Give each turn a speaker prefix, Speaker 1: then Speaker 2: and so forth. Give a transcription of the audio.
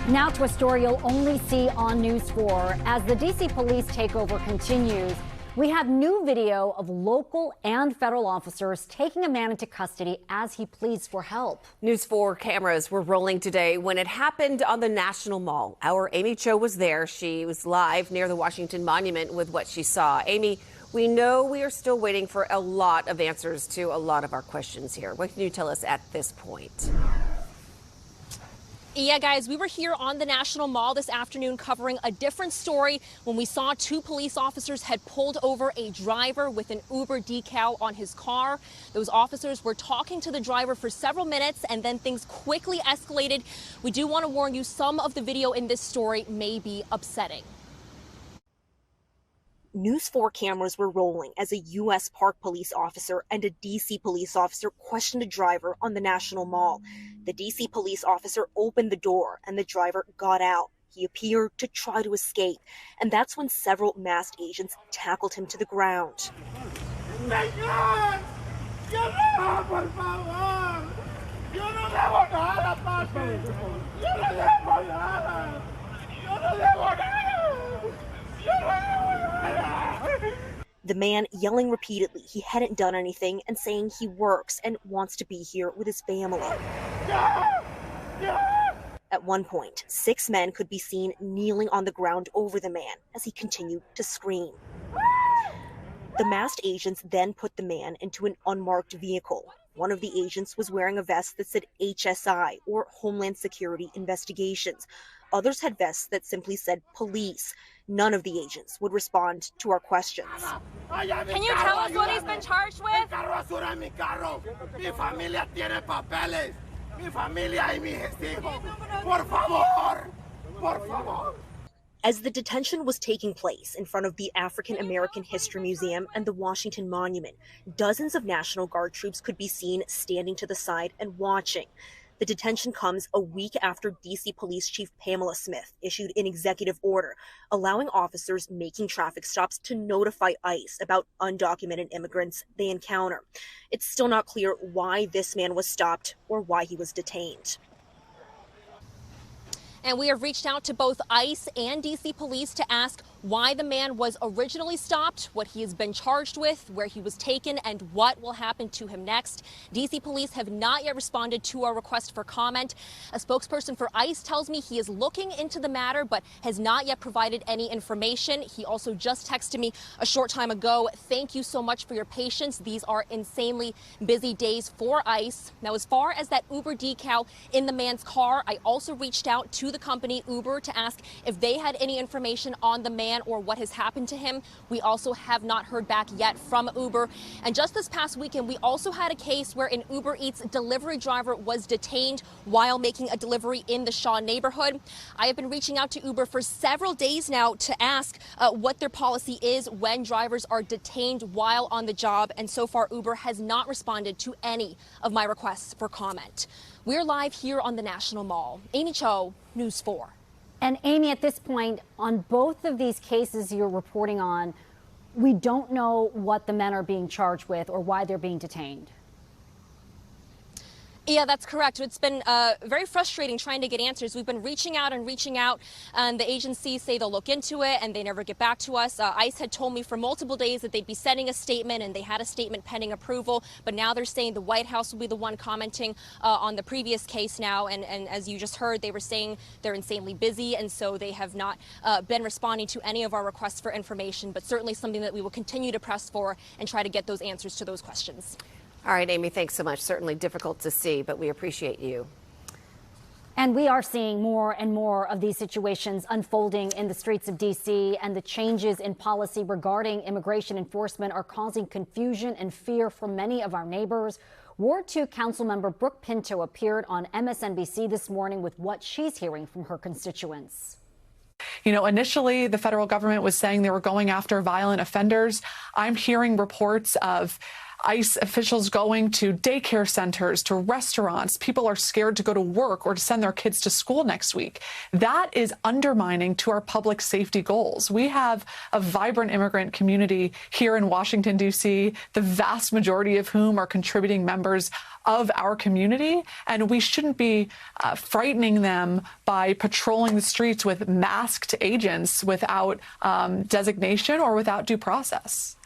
Speaker 1: Now to a story you'll only see on News 4. As the D.C. police takeover continues, we have new video of local and federal officers taking a man into custody as he pleads for help.
Speaker 2: News 4 cameras were rolling today when it happened on the National Mall. Our Amy Cho was there. She was live near the Washington Monument with what she saw. Amy, we know we are still waiting for a lot of answers to a lot of our questions here. What can you tell us at this point?
Speaker 3: Yeah, guys, we were here on the National Mall this afternoon covering a different story when we saw two police officers had pulled over a driver with an Uber decal on his car. Those officers were talking to the driver for several minutes and then things quickly escalated. We do want to warn you, some of the video in this story may be upsetting.
Speaker 4: News 4 cameras were rolling as a U.S. Park police officer and a D.C. police officer questioned a driver on the National Mall. The D.C. police officer opened the door and the driver got out. He appeared to try to escape, and that's when several masked agents tackled him to the ground. The man yelling repeatedly he hadn't done anything and saying he works and wants to be here with his family. At one point, 6 men could be seen kneeling on the ground over the man as he continued to scream. The masked agents then put the man into an unmarked vehicle. One of the agents was wearing a vest that said HSI, or Homeland Security Investigations. Others had vests that simply said police. None of the agents would respond to our questions.
Speaker 3: Can you tell us what he's been charged with?
Speaker 4: As the detention was taking place in front of the African American History Museum and the Washington Monument, dozens of National Guard troops could be seen standing to the side and watching. The detention comes a week after D.C. Police Chief Pamela Smith issued an executive order allowing officers making traffic stops to notify ICE about undocumented immigrants they encounter. It's still not clear why this man was stopped or why he was detained.
Speaker 3: And we have reached out to both ICE and D.C. police to ask why the man was originally stopped, what he has been charged with, where he was taken, and what will happen to him next. D.C. police have not yet responded to our request for comment. A spokesperson for ICE tells me he is looking into the matter, but has not yet provided any information. He also just texted me a short time ago. Thank you so much for your patience. These are insanely busy days for ICE. Now, as far as that Uber decal in the man's car, I also reached out to the company Uber to ask if they had any information on the man or what has happened to him. We also have not heard back yet from Uber. And just this past weekend, we also had a case where an Uber Eats delivery driver was detained while making a delivery in the Shaw neighborhood. I have been reaching out to Uber for several days now to ask what their policy is when drivers are detained while on the job. And so far, Uber has not responded to any of my requests for comment. We're live here on the National Mall. Amy Cho, News 4.
Speaker 1: And Amy, at this point, on both of these cases you're reporting on, we don't know what the men are being charged with or why they're being detained.
Speaker 3: Yeah, that's correct. It's been very frustrating trying to get answers. We've been reaching out, and the agencies say they'll look into it, and they never get back to us. ICE had told me for multiple days that they'd be sending a statement, and they had a statement pending approval. But now they're saying the White House will be the one commenting on the previous case now. And as you just heard, they were saying they're insanely busy, and so they have not been responding to any of our requests for information, but certainly something that we will continue to press for and try to get those answers to those questions.
Speaker 2: All right, Amy, thanks so much. Certainly difficult to see, but we appreciate you.
Speaker 1: And we are seeing more and more of these situations unfolding in the streets of D.C., and the changes in policy regarding immigration enforcement are causing confusion and fear for many of our neighbors. Ward 2 Councilmember Brooke Pinto appeared on MSNBC this morning with what she's hearing from her constituents.
Speaker 5: You know, initially the federal government was saying they were going after violent offenders. I'm hearing reports of ICE officials going to daycare centers, to restaurants. People are scared to go to work or to send their kids to school next week. That is undermining to our public safety goals. We have a vibrant immigrant community here in Washington, D.C., the vast majority of whom are contributing members of our community, and we shouldn't be frightening them by patrolling the streets with masked agents without designation or without due process.